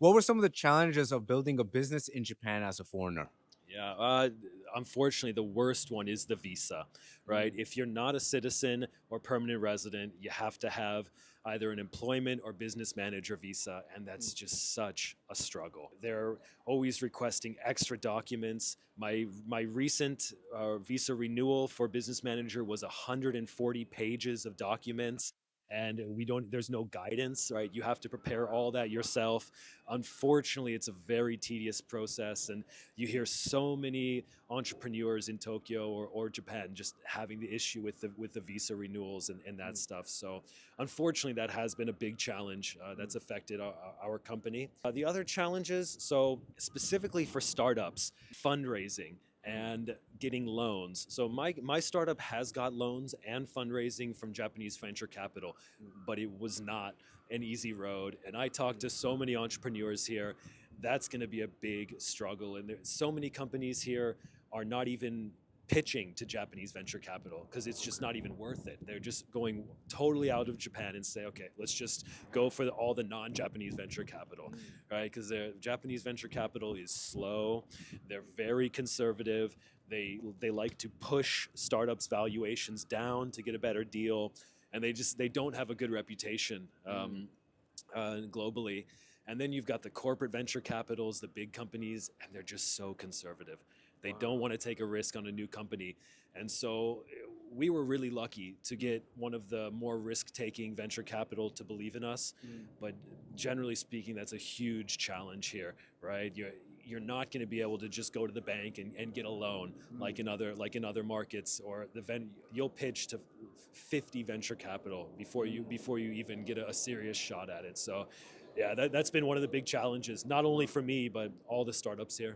What were some of the challenges of building a business in Japan as a foreigner? Yeah, unfortunately, the worst one is the visa, right? If you're not a citizen or permanent resident, you have to have either an employment or business manager visa, and that's just such a struggle. They're always requesting extra documents. My recent visa renewal for business manager was 140 pages of documents. And there's no guidance, right? You have to prepare all that yourself. Unfortunately, it's a very tedious process, and you hear so many entrepreneurs in Tokyo or Japan just having the issue with the visa renewals and that stuff. So unfortunately, that has been a big challenge that's affected our company. The other challenges, so specifically for startups, fundraising and getting loans. So my startup has got loans and fundraising from Japanese venture capital, but it was not an easy road. And I talked to so many entrepreneurs here. That's going to be a big struggle. And there's so many companies here are not even pitching to Japanese venture capital because it's just not even worth it. They're just going totally out of Japan and say, okay, let's just go for all the non-Japanese venture capital, right? Because the Japanese venture capital is slow. They're very conservative. They like to push startups' valuations down to get a better deal, and they don't have a good reputation globally. And then you've got the corporate venture capitals, the big companies, and they're just so conservative. They don't want to take a risk on a new company. And so we were really lucky to get one of the more risk-taking venture capital to believe in us. But generally speaking, that's a huge challenge here, right? You're not going to be able to just go to the bank and get a loan like in other markets, or you'll pitch to 50 venture capital before you even get a serious shot at it. So yeah, that's been one of the big challenges, not only for me, but all the startups here.